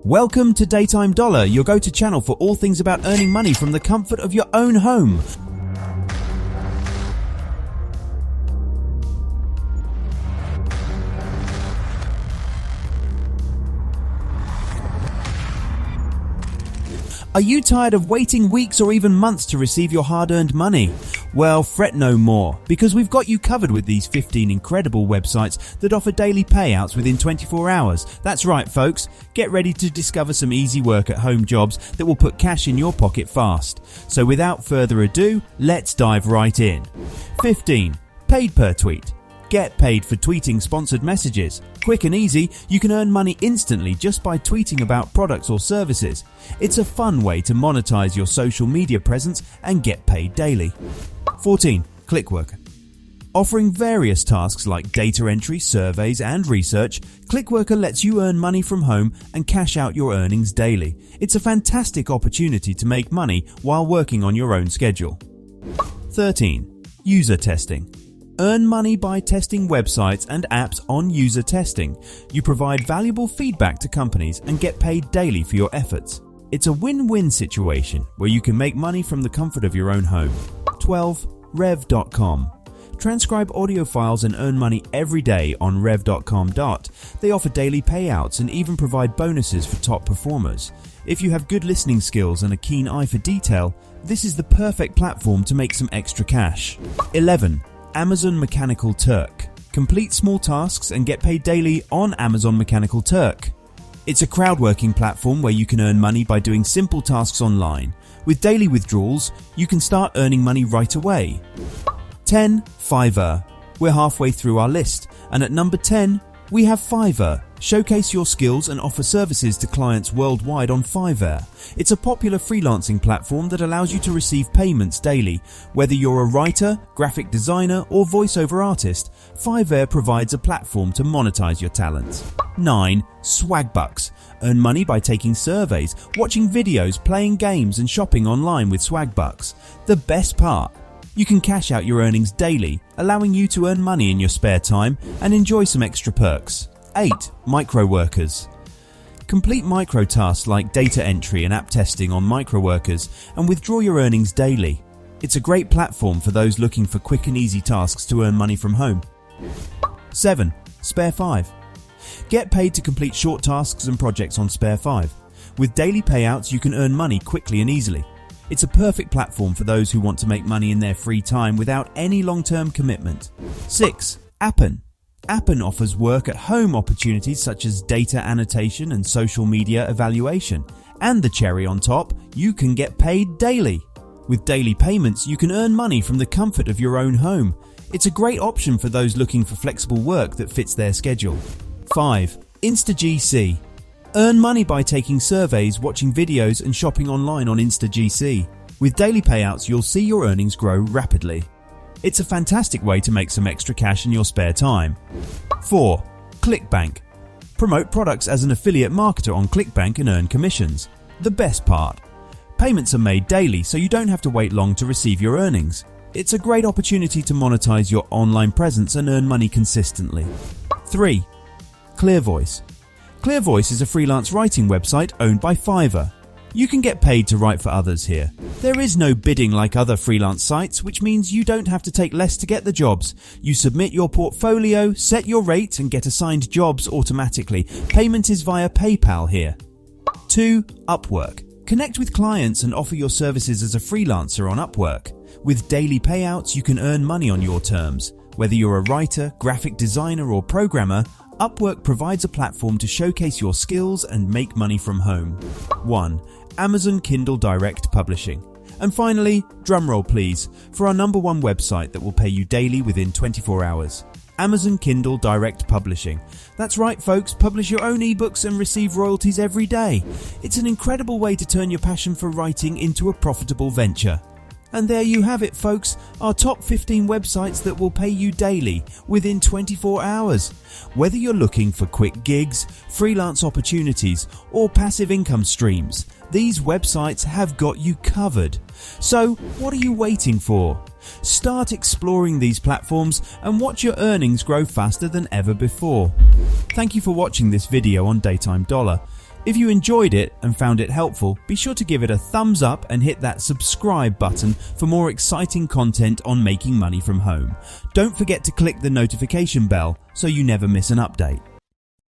Welcome to Daytime Dollar, your go-to channel for all things about earning money from the comfort of your own home. Are you tired of waiting weeks or even months to receive your hard-earned money? Well, fret no more, because we've got you covered with these 15 incredible websites that offer daily payouts within 24 hours. That's right, folks. Get ready to discover some easy work-at-home jobs that will put cash in your pocket fast. So without further ado, let's dive right in. 15. Paid per tweet. Get paid for tweeting sponsored messages. Quick and easy, you can earn money instantly just by tweeting about products or services. It's a fun way to monetize your social media presence and get paid daily. 14. Clickworker. Offering various tasks like data entry, surveys and research, Clickworker lets you earn money from home and cash out your earnings daily. It's a fantastic opportunity to make money while working on your own schedule. 13. User testing. Earn money by testing websites and apps on user testing. You provide valuable feedback to companies and get paid daily for your efforts. It's a win-win situation where you can make money from the comfort of your own home. 12. Rev.com. Transcribe audio files and earn money every day on Rev.com. They offer daily payouts and even provide bonuses for top performers. If you have good listening skills and a keen eye for detail, this is the perfect platform to make some extra cash. 11. Amazon Mechanical Turk. Complete small tasks and get paid daily on Amazon Mechanical Turk. It's a crowdworking platform where you can earn money by doing simple tasks online. With daily withdrawals, you can start earning money right away. 10. Fiverr. We're halfway through our list, and at number 10, we have Fiverr. Showcase your skills and offer services to clients worldwide on Fiverr. It's a popular freelancing platform that allows you to receive payments daily. Whether you're a writer, graphic designer, or voiceover artist, Fiverr provides a platform to monetize your talents. 9. Swagbucks. Earn money by taking surveys, watching videos, playing games, and shopping online with Swagbucks. The best part: you can cash out your earnings daily, allowing you to earn money in your spare time and enjoy some extra perks. 8. Microworkers. Complete micro tasks like data entry and app testing on Microworkers and withdraw your earnings daily. It's a great platform for those looking for quick and easy tasks to earn money from home. 7. Spare5. Get paid to complete short tasks and projects on Spare5. With daily payouts, you can earn money quickly and easily. It's a perfect platform for those who want to make money in their free time without any long-term commitment. 6. Appen. Appen offers work-at-home opportunities such as data annotation and social media evaluation. And the cherry on top, you can get paid daily. With daily payments, you can earn money from the comfort of your own home. It's a great option for those looking for flexible work that fits their schedule. 5. InstaGC. Earn money by taking surveys, watching videos and shopping online on InstaGC. With daily payouts, you'll see your earnings grow rapidly. It's a fantastic way to make some extra cash in your spare time. 4. ClickBank. Promote products as an affiliate marketer on ClickBank and earn commissions. The best part: payments are made daily, so you don't have to wait long to receive your earnings. It's a great opportunity to monetize your online presence and earn money consistently. 3. ClearVoice. ClearVoice is a freelance writing website owned by Fiverr. You can get paid to write for others here. There is no bidding like other freelance sites, which means you don't have to take less to get the jobs. You submit your portfolio, set your rate and get assigned jobs automatically. Payment is via PayPal here. 2. Upwork. Connect with clients and offer your services as a freelancer on Upwork. With daily payouts, you can earn money on your terms. Whether you're a writer, graphic designer or programmer, Upwork provides a platform to showcase your skills and make money from home. 1. Amazon Kindle Direct Publishing. And finally, drumroll please, for our number 1 website that will pay you daily within 24 hours. Amazon Kindle Direct Publishing. That's right folks, publish your own ebooks and receive royalties every day. It's an incredible way to turn your passion for writing into a profitable venture. And there you have it folks, our top 15 websites that will pay you daily within 24 hours. Whether you're looking for quick gigs, freelance opportunities or passive income streams, these websites have got you covered. So what are you waiting for? Start exploring these platforms and watch your earnings grow faster than ever before. Thank you for watching this video on Daytime Dollar. If you enjoyed it and found it helpful, be sure to give it a thumbs up and hit that subscribe button for more exciting content on making money from home. Don't forget to click the notification bell so you never miss an update.